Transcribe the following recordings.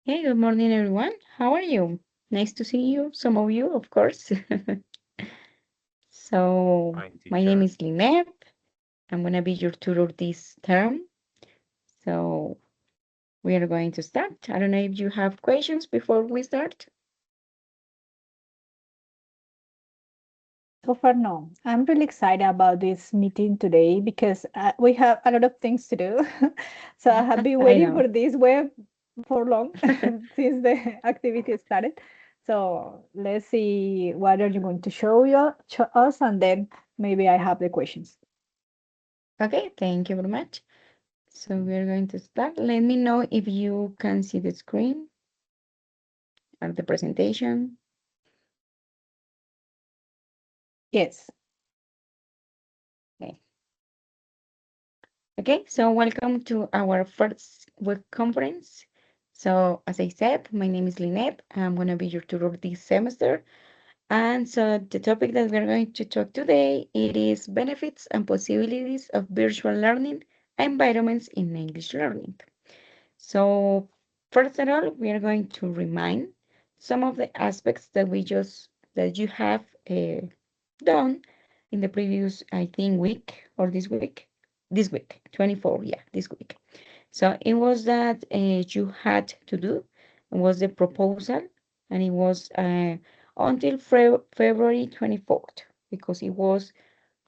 Hey, good morning, everyone. How are you? Nice to see you, some of you, of course. So, Fine, my name teacher. is Linette. I'm going to be your tutor this term. So, we are going to start. I don't know if you have questions before we start. So far, no. I'm really excited about this meeting today because we have a lot of things to do. So I have been I waiting know. for this web for long since the activity started. So let's see what are you going to show us, and then maybe I have the questions. Okay, thank you very much. So, we are going to start. Let me know if you can see the screen of the presentation. Yes. Okay. Okay, so welcome to our first web conference. So, as I said, my name is Lynette. I'm going to be your tutor this semester. And so the topic that we're going to talk today, it is benefits and possibilities of virtual learning environments in English learning. So first of all, we are going to remind some of the aspects that you have done in the previous, I think, week or this week, 24, yeah, this week. So it was that you had to do was the proposal, and it was until February 24th because it was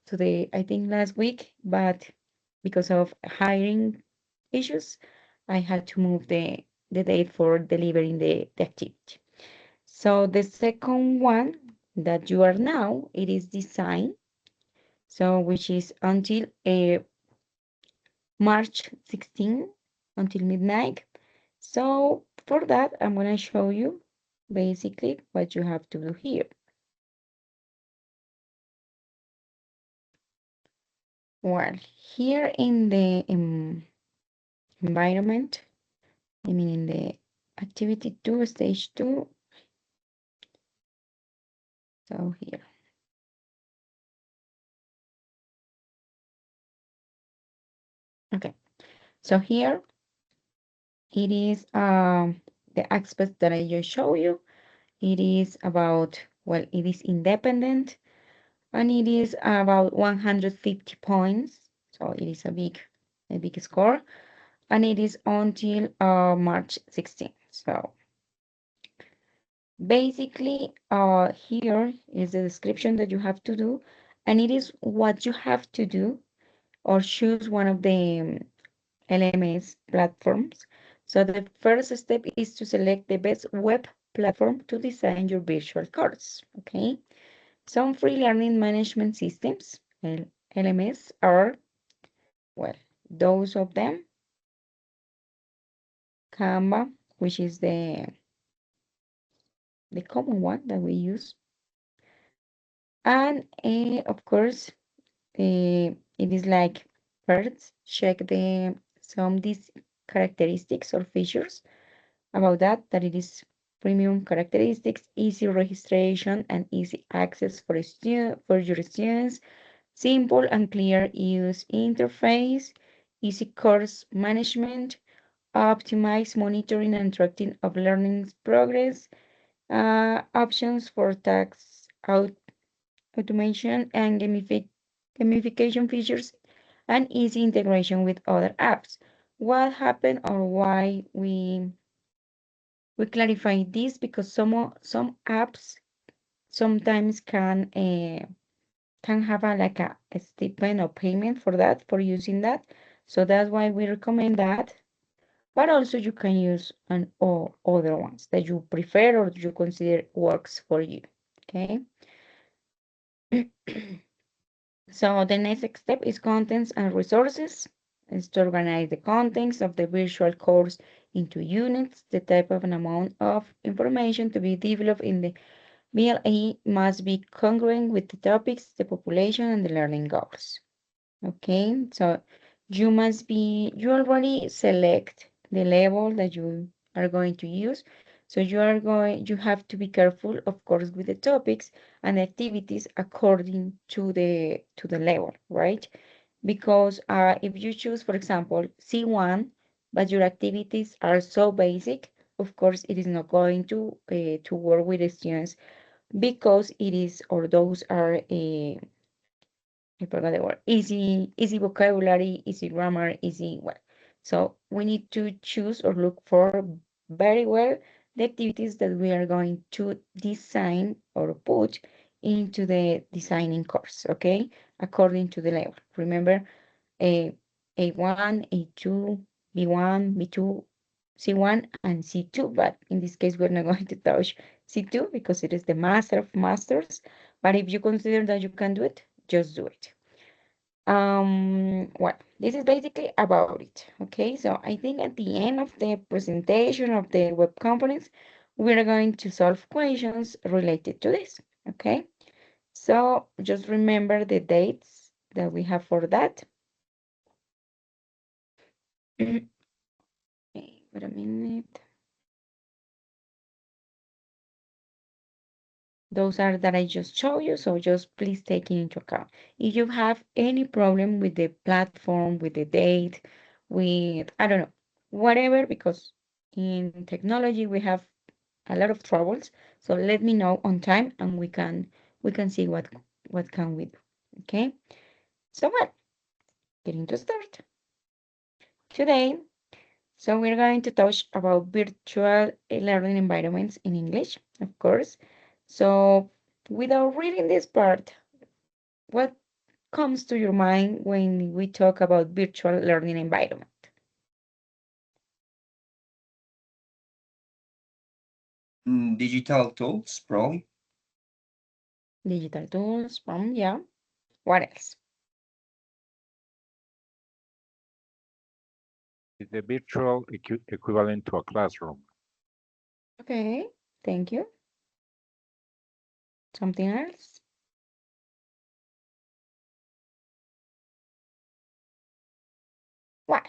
today, I think, last week, but because of hiring issues, I had to move the date for delivering the activity. So the second one that you are now, it is design, so which is until March 16 until midnight. So for that, I'm going to show you basically what you have to do here. Well, here in the environment, I mean in the activity 2, stage 2, so here. Okay, so here it is the aspects that I just showed you. It is about, well, it is independent, and it is about 150 points. So it is a big score, and it is until March 16th. So basically, here is the description that you have to do, and it is what you have to do or choose one of the LMS platforms. So the first step is to select the best web platform to design your virtual course. Okay. Some free learning management systems, LMS, are, well, those of them, Canva, which is the common one that we use. And of course, it is like first check these characteristics or features about that it is premium characteristics, easy registration and easy access for your students, simple and clear use interface, easy course management, optimize monitoring and tracking of learning progress, options for automation and gamification features, and easy integration with other apps. What happened or why we clarify this? Because some apps sometimes can have a stipend or payment for that, for using that. So that's why we recommend that. But also you can use or other ones that you prefer or you consider works for you. Okay. So the next step is contents and resources. Is to organize the contents of the virtual course into units. The type of an amount of information to be developed in the VLE must be congruent with the topics, the population, and the learning goals. Okay, so you already select the level that you are going to use. So you have to be careful, of course, with the topics and activities according to the level, right? Because if you choose, for example, C1, but your activities are so basic, of course, it is not going to work with the students because it is or those are I forgot the word, easy vocabulary, easy grammar, easy well. So we need to choose or look for very well the activities that we are going to design or put into the designing course, okay? According to the level. Remember, a A1, A2, B1, B2, C1, and C2. But in this case, we're not going to touch C2 because it is the master of masters. But if you consider that you can do it, just do it. Well, this is basically about it. Okay, so I think at the end of the presentation of the web components, we're going to solve questions related to this. Okay, so just remember the dates that we have for that. Wait a minute. Those are that I just showed you, so just please take it into account. If you have any problem with the platform, with the date, with, I don't know, whatever, because in technology we have a lot of troubles. So let me know on time and we can see what can we do. Okay? So well, getting to start. Today, so we're going to touch about virtual learning environments in English, of course. So without reading this part, what comes to your mind when we talk about virtual learning environment? Digital tools, probably. Digital tools from, yeah. What else? Is the virtual equivalent to a classroom? Okay, thank you. Something else? Well,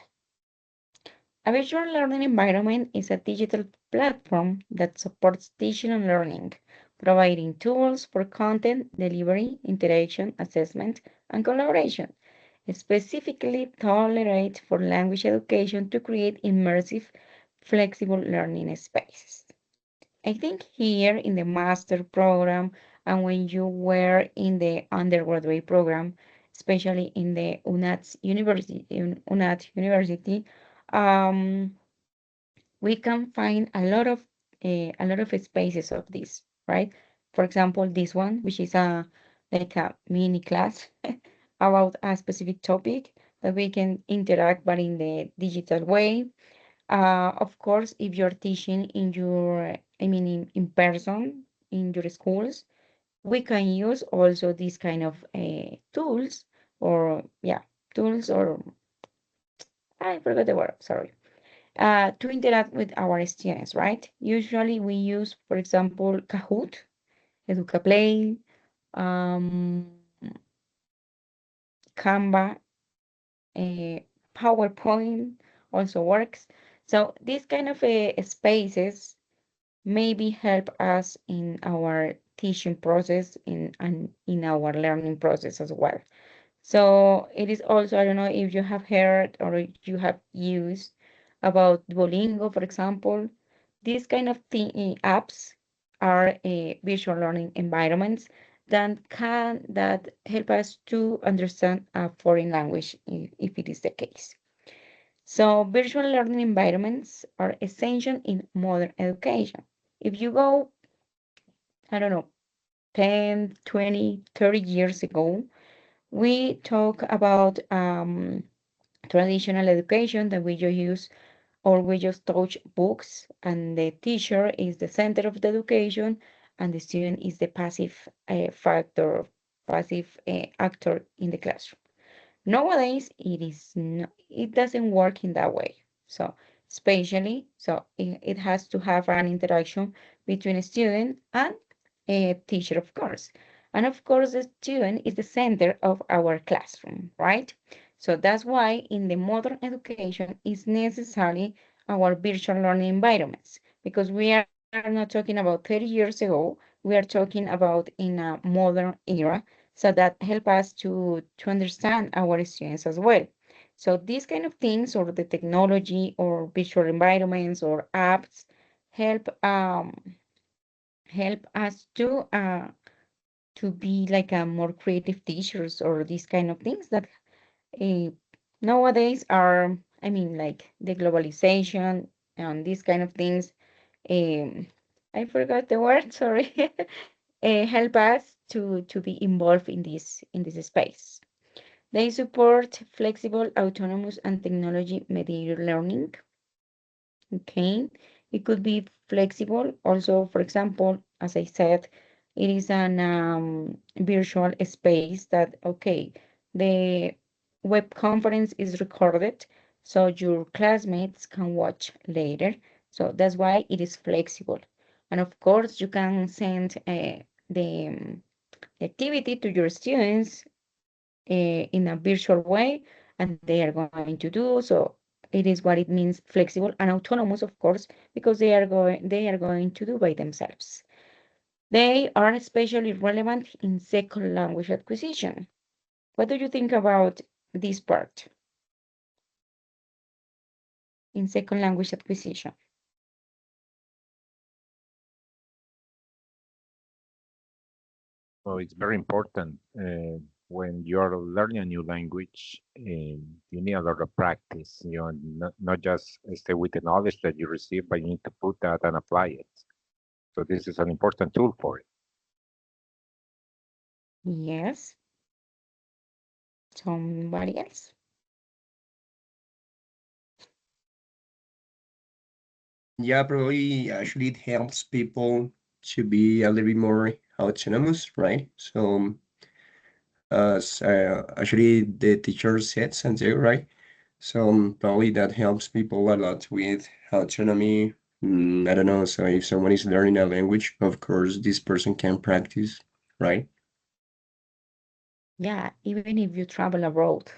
a virtual learning environment is a digital platform that supports teaching and learning, providing tools for content delivery, interaction, assessment, and collaboration, specifically tailored for language education to create immersive, flexible learning spaces. I think here in the master program and when you were in the undergraduate program, especially in the UNAT University, um, we can find a lot of spaces of this, right? For example, this one, which is a like a mini class about a specific topic that we can interact, but in the digital way. Of course, if you're teaching in person in your schools, we can use also these kind of tools or yeah, tools or I forgot the word, sorry. To interact with our students, right? Usually we use, for example, Kahoot, EducaPlay, um, Canva, uh, PowerPoint also works. So these kind of spaces maybe help us in our teaching process and in our learning process as well. So it is also, I don't know if you have heard or you have used about Duolingo, for example. These kind of apps are visual learning environments that help us to understand a foreign language if it is the case. So virtual learning environments are essential in modern education. If you go, I don't know, 10, 20, 30 years ago, we talk about traditional education that we just use or we just touch books and the teacher is the center of the education and the student is the passive passive actor in the classroom. Nowadays, it doesn't work in that way. So, it has to have an interaction between a student and a teacher, of course. And of course, the student is the center of our classroom, right? So that's why in the modern education is necessary our virtual learning environments because we are not talking about 30 years ago. We are talking about in a modern era so that help us to understand our students as well. So these kind of things or the technology or visual environments or apps help help us to be like a more creative teachers or these kind of things that uh, nowadays are, I mean, like the globalization and these kind of things. Um, I forgot the word, sorry. Help us to be involved in this space. They support flexible, autonomous, and technology mediated learning. Okay, it could be flexible. Also, for example, as I said, it is an virtual space that, okay, the web conference is recorded, so your classmates can watch later. So that's why it is flexible. And of course, you can send the activity to your students in a virtual way, and they are going to do so. It is what it means flexible and autonomous, of course, because they are going to do by themselves. They are especially relevant in second language acquisition. What do you think about this part in second language acquisition? So it's very important when you're learning a new language, you need a lot of practice. You know, not just stay with the knowledge that you receive, but you need to put that and apply it. So this is an important tool for it. Yes. Somebody else? Yeah, probably actually it helps people to be a little bit more autonomous, right? So as actually the teacher said, Santiago, right? So probably that helps people a lot with autonomy. I don't know. So if someone is learning a language, of course, this person can practice, right? Yeah, even if you travel abroad,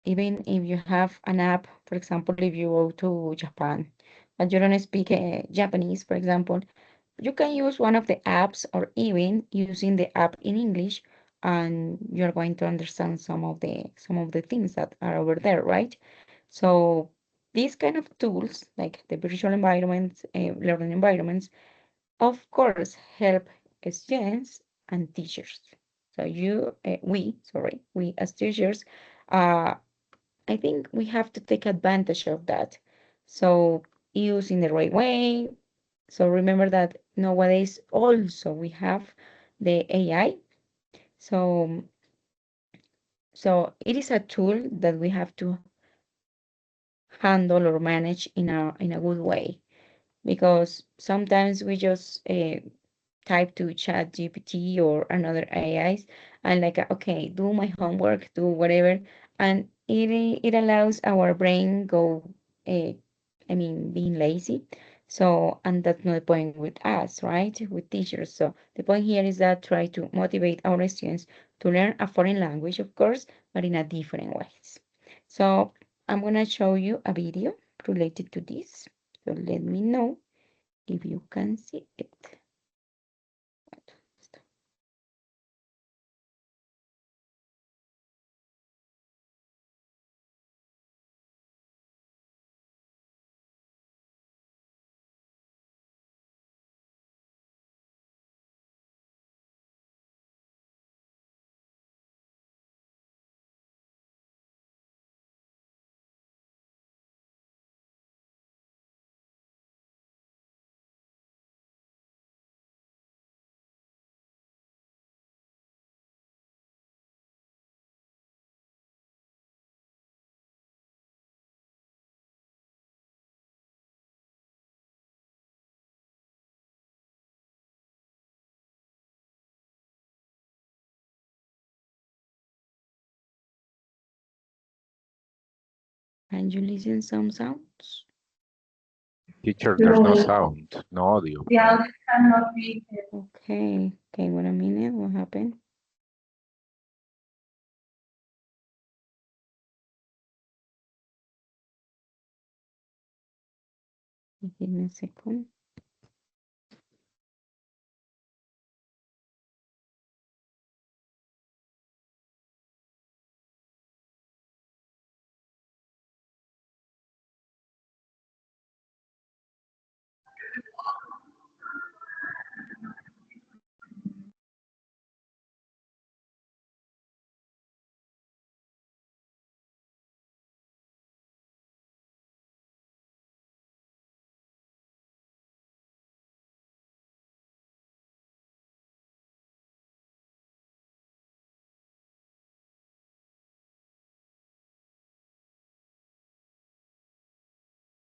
even if you have an app, for example, if you go to Japan, but you don't speak Japanese, for example, you can use one of the apps or even using the app in English, and you're going to understand some of the things that are over there, right? So these kind of tools, like the virtual environments, learning environments, of course, help students and teachers. So we as teachers, uh, I think we have to take advantage of that. So use in the right way. So remember that nowadays also we have the AI. So so it is a tool that we have to handle or manage in a good way, because sometimes we just type to chat GPT or another AIs and like okay, do my homework, do whatever, and it allows our brain go uh, I mean being lazy. So and that's not the point with us, right? With teachers. So the point here is that try to motivate our students to learn a foreign language, of course, but in a different ways. So I'm gonna show you a video related to this. So let me know if you can see it. Can you listen some sounds? Teacher, there's no sound, no audio. The audio cannot be. Okay, okay, wait a minute, what happened? Give me a second.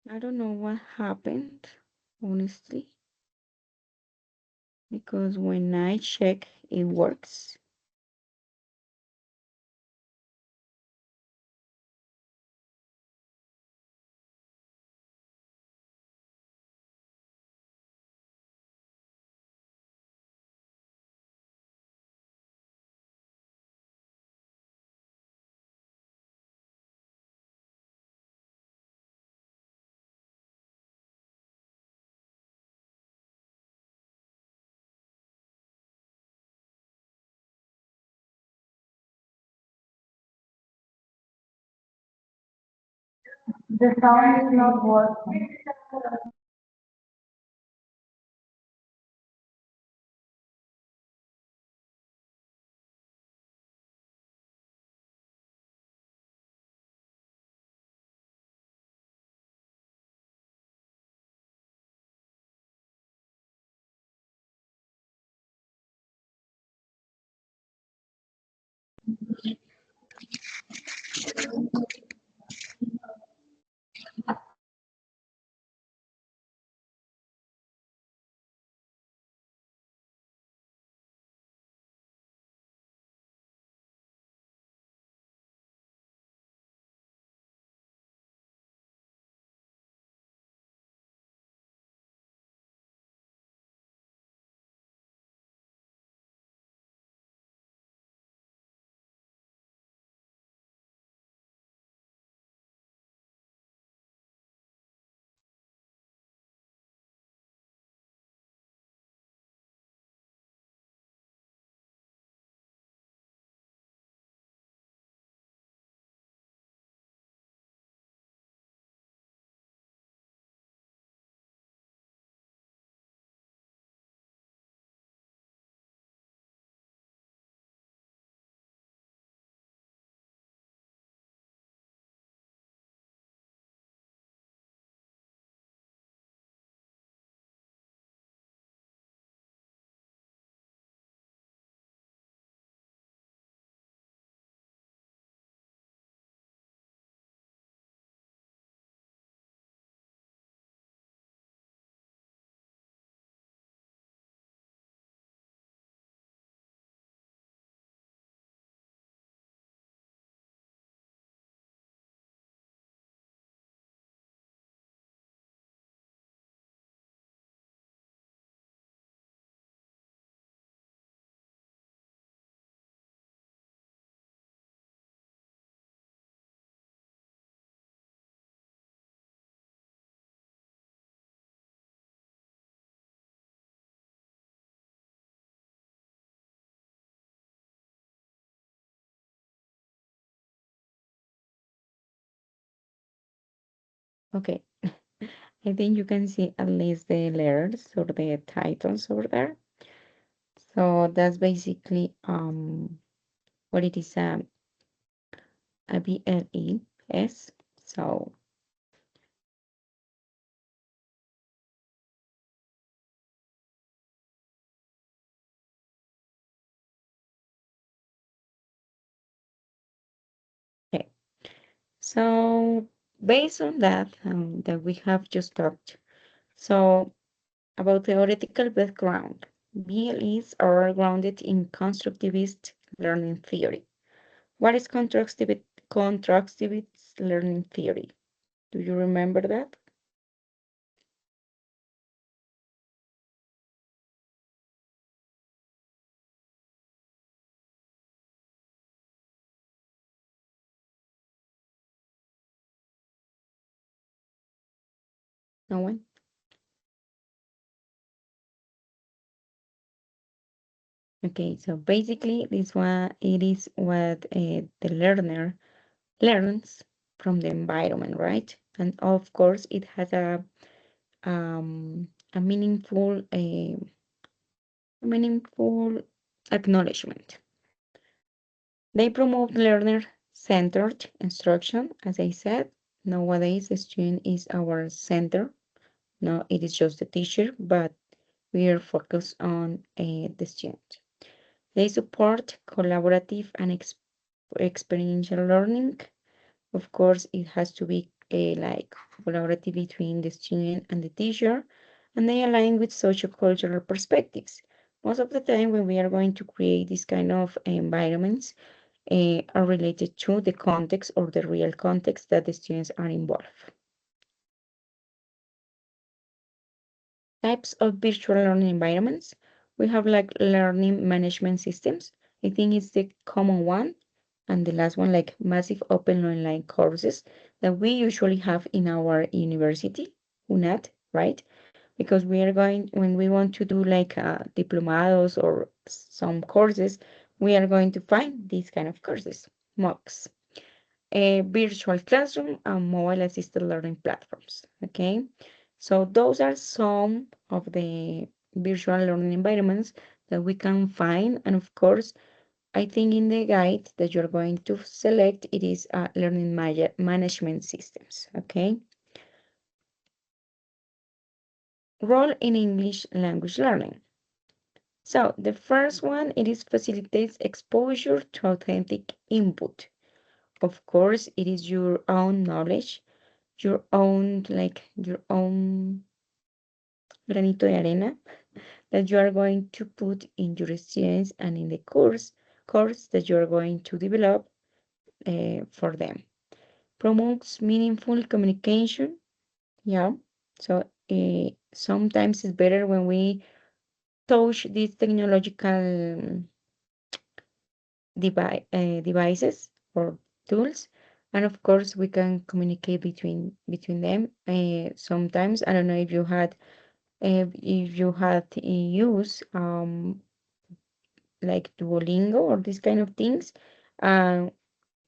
I don't know what happened, honestly, because when I check, it works. The sound is not working. Okay, I think you can see at least the letters or the titles over there. So that's basically what it is, a BLES. So okay. So based on that that we have just talked, so about theoretical background, BLEs are grounded in constructivist learning theory. What is constructivist learning theory? Do you remember that? No one? Okay, so basically this one it is what the learner learns from the environment, right? And of course it has a meaningful acknowledgement. They promote learner-centered instruction. As I said, nowadays the student is our center. No, it is just the teacher, but we are focused on the student. They support collaborative and experiential learning. Of course, it has to be like collaborative between the student and the teacher, and they align with socio-cultural perspectives. Most of the time, when we are going to create this kind of environments, are related to the context or the real context that the students are involved. Types of virtual learning environments. We have like learning management systems. I think it's the common one. And the last one, like massive open online courses that we usually have in our university, UNAT, right? Because we are going, when we want to do like diplomados or some courses, we are going to find these kind of courses, MOOCs, a virtual classroom and mobile assisted learning platforms. Okay, so those are some of the virtual learning environments that we can find. And of course, I think in the guide that you're going to select, it is learning management systems. Okay, role in English language learning. So the first one, it is facilitates exposure to authentic input. Of course, it is your own knowledge, your own, like your own granito de arena that you are going to put in your students and in the course that you are going to develop for them. Promotes meaningful communication. Yeah. So sometimes it's better when we touch these technological devices or tools, and of course we can communicate between them. Sometimes I don't know if you had used like Duolingo or these kind of things. uh,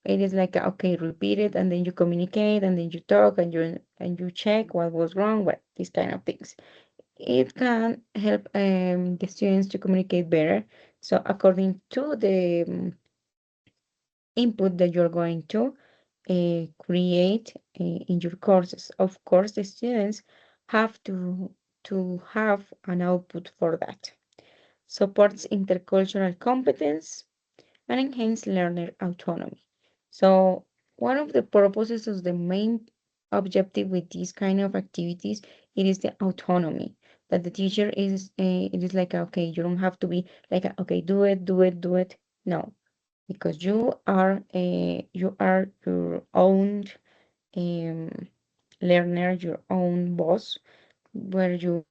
it is like okay, repeat it, and then you communicate, and then you talk, and you check what was wrong, what these kind of things. It can help the students to communicate better. So according to the input that you're going to create in your courses. Of course, the students have to have an output for that. Supports intercultural competence and enhance learner autonomy. So one of the purposes of the main objective with these kind of activities, it is the autonomy that the teacher is it is like okay, you don't have to be like okay, do it, do it, do it. No, because you are your own um, learner, your own boss, where you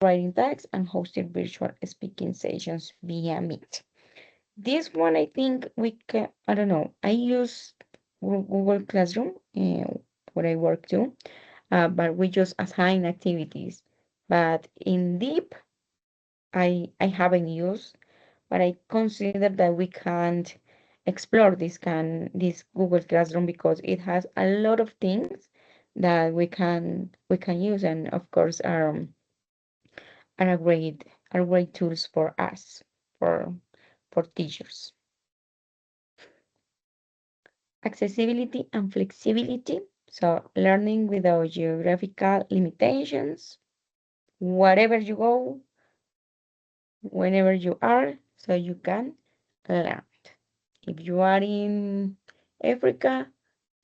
writing tags and hosting virtual speaking sessions via Meet. This one, I think we can, I don't know, I use Google Classroom where I work too, but we just assign activities. But in deep, I haven't used, but I consider that we can't explore this Google Classroom because it has a lot of things that we can use, and of course are are great tools for us for teachers. Accessibility and flexibility. So learning without geographical limitations, wherever you go, whenever you are, so you can learn. If you are in Africa,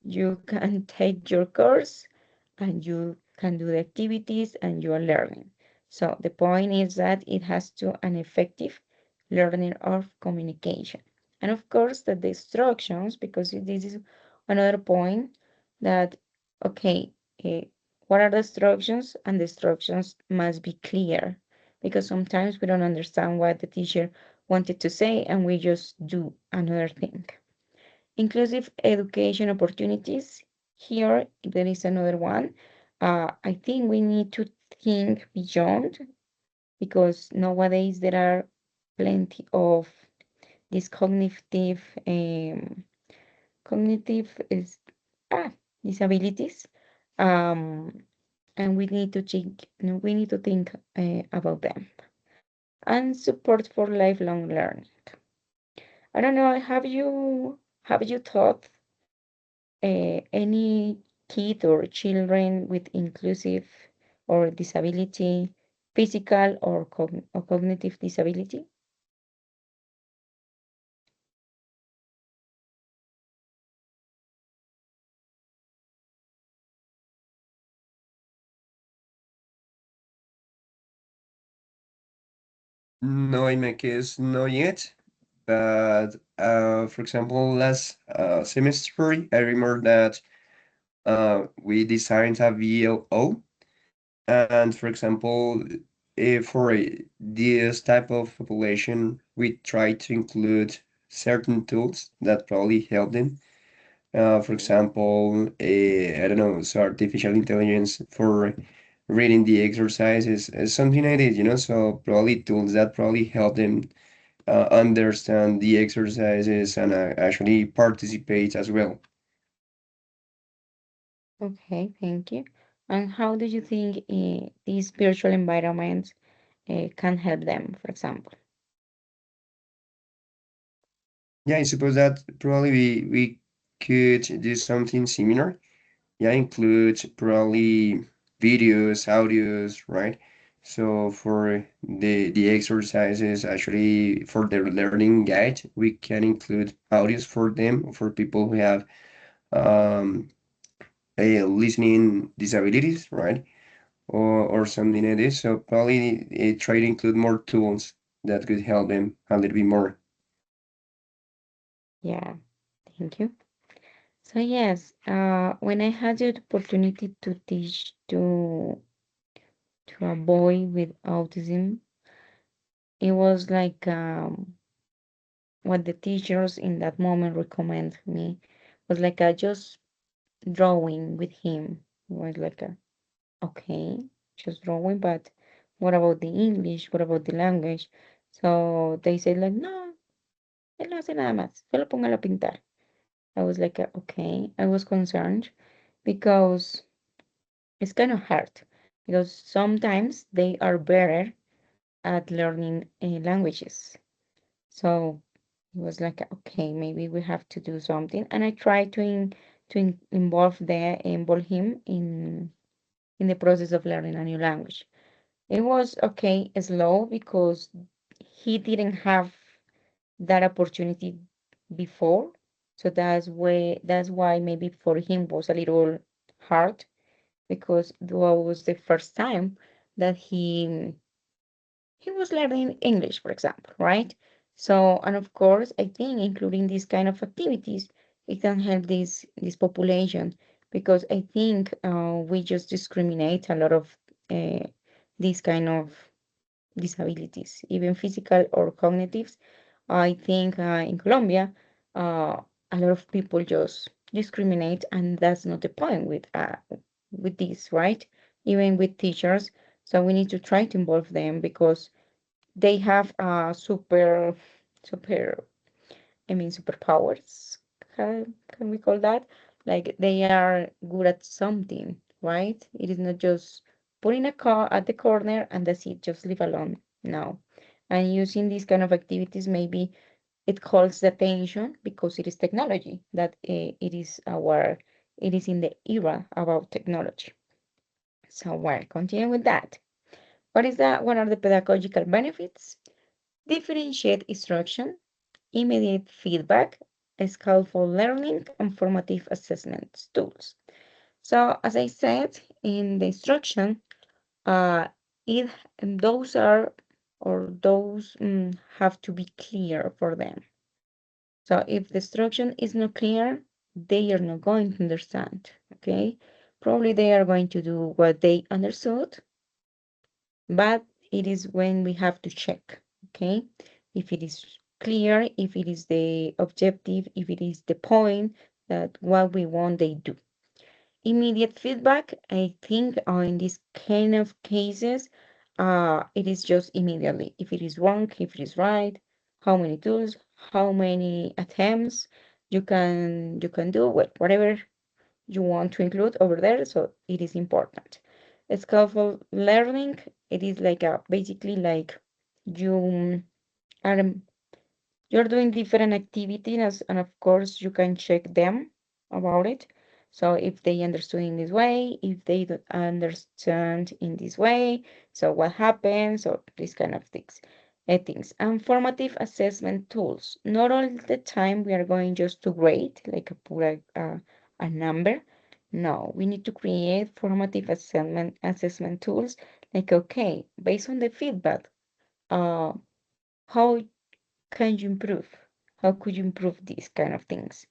you can take your course and you can do the activities and you are learning. So the point is that it has to an effective learning of communication. And of course that the instructions, because this is another point that, okay, what are the instructions? And the instructions must be clear because sometimes we don't understand what the teacher wanted to say and we just do another thing. Inclusive education opportunities. Here, there is another one. I think we need to think beyond because nowadays there are plenty of these cognitive is disabilities, um, and we need to think about them and support for lifelong learning. I don't know, have you thought any kid or children with inclusive or disability, physical or cognitive disability? No, in my case, not yet. But for example, last semester, I remember that we designed a VLO, and for example, if for this type of population, we try to include certain tools that probably help them. For example, I don't know, so artificial intelligence for reading the exercises, something like this, so probably tools that probably help them understand the exercises and actually participate as well. Okay, thank you. And how do you think these virtual environments can help them, for example? Yeah, I suppose that probably we could do something similar. Yeah, include probably videos, audios, right? So for the exercises, actually for their learning guide, we can include audios for them, for people who have um, a listening disabilities, right? Or something like this. So probably try to include more tools that could help them a little bit more. Yeah, thank you. So yes, when I had the opportunity to teach to a boy with autism, it was like what the teachers in that moment recommend me was like a just drawing with him. It was like a okay, just drawing, but what about the English? What about the language? So they said like no, él no hace nada más, solo póngalo a pintar. I was like okay, I was concerned because it's kind of hard because sometimes they are better at learning languages. So it was like, okay, maybe we have to do something. And I tried involve him in the process of learning a new language. It was okay, slow because he didn't have that opportunity before. So that's why maybe for him was a little hard because that was the first time that he was learning English, for example, right? So, and of course, I think including these kind of activities, it can help this population because I think we just discriminate a lot of uh, these kind of disabilities, even physical or cognitive. I think in Colombia, a lot of people just discriminate, and that's not the point with this, right? Even with teachers. So we need to try to involve them because they have super, I mean, superpowers. Can we call that? Like they are good at something, right? It is not just putting a car at the corner and that's it, just leave alone. No. And using these kind of activities, maybe it calls the attention because it is technology, that it is in the era about technology. So we're continuing with that. What is that? What are the pedagogical benefits? Differentiate instruction, immediate feedback, skillful learning, and formative assessment tools. So, as I said in the instruction, uh, it those are or those have to be clear for them. So, if the instruction is not clear, they are not going to understand. Okay, probably they are going to do what they understood, but it is when we have to check, okay, if it is clear, if it is the objective, if it is the point that what we want they do. Immediate feedback, I think in these kind of cases, it is just immediately if it is wrong, if it is right, how many tools, how many attempts you can do, whatever you want to include over there. So it is important. Scaffold learning, it is like a basically like you are you're doing different activities, and of course you can check them about it. So if they understood in this way, if they don't understand in this way, so what happens, or these kind of things. And formative assessment tools. Not all the time we are going just to grade, like put a number. No, we need to create formative assessment tools. Like, okay, based on the feedback, uh, how can you improve? How could you improve these kind of things?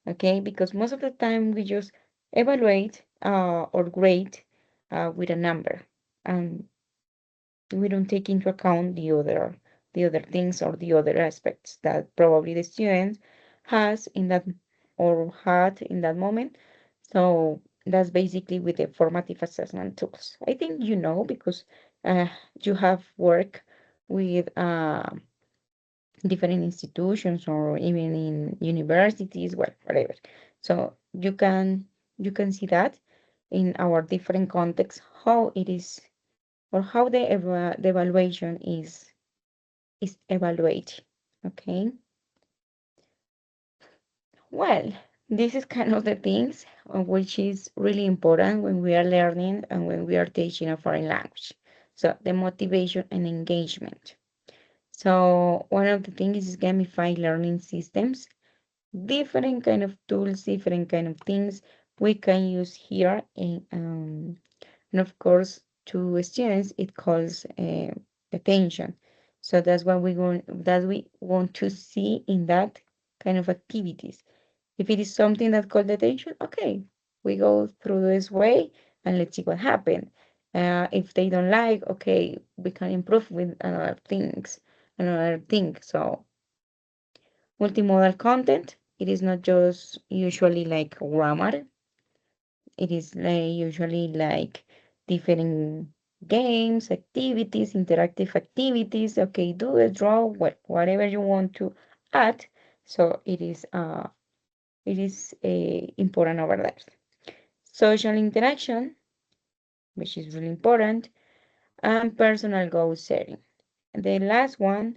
Okay, because most of the time we just evaluate or grade with a number, and we don't take into account the other things or the other aspects that probably the student has in that or had in that moment. So that's basically with the formative assessment tools. I think you know because uh, you have work with different institutions or even in universities, well, whatever. So you can see that in our different contexts how it is or how the evaluation is evaluated. Okay. Well, this is kind of the things which is really important when we are learning and when we are teaching a foreign language. So the motivation and engagement. So one of the things is gamify learning systems, different kind of tools, different kind of things we can use here. And of course, to students, it calls attention. So that's what we want to see in that kind of activities. If it is something that called attention, okay, we go through this way and let's see what happened. If they don't like, okay, we can improve with another thing. So multimodal content, it is not just usually like grammar. It is usually like different games, activities, interactive activities. Okay, do a draw, whatever you want to add. So it is important over there. Social interaction, which is really important, and personal goal setting. The last one,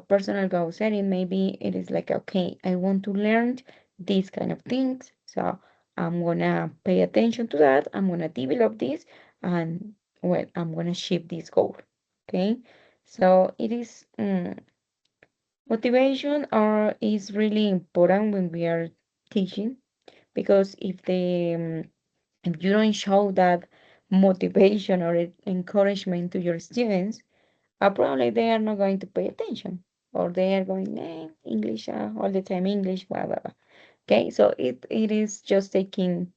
personal goal setting, maybe it is like, okay, I want to learn these kind of things. So I'm gonna pay attention to that. I'm gonna develop this and well, I'm gonna achieve this goal. Okay. So it is motivation is really important when we are teaching because if you don't show that motivation or encouragement to your students, probably they are not going to pay attention or they are going, English, all the time, English, blah, blah, blah. Okay, so it is just taking,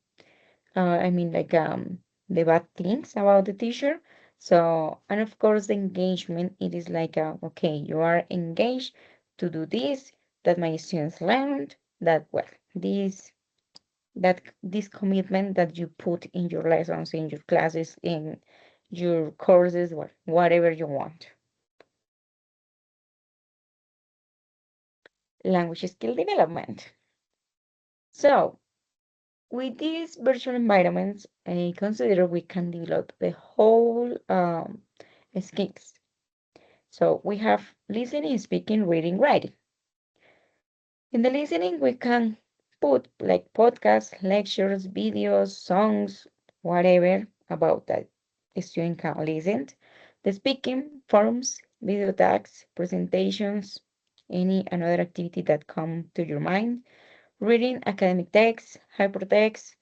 I mean, like the bad things about the teacher. So, and of course, the engagement, it is like, okay, you are engaged to do this, that my students learned, that, well, this commitment that you put in your lessons, in your classes, in your courses, whatever you want. Language skill development. So, with these virtual environments, I consider we can develop the whole skills. So, we have listening, speaking, reading, writing. In the listening, we can put like podcasts, lectures, videos, songs, whatever about that the student can listen. The speaking, forums, video tags, presentations, any another activity that come to your mind. Reading academic texts, hypertext,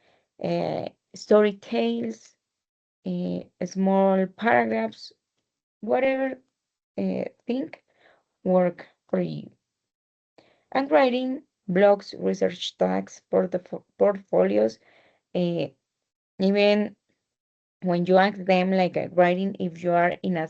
story tales, small paragraphs, whatever think work for you. And writing blogs, research tags, portfolios, uh, even when you ask them like writing if you are in a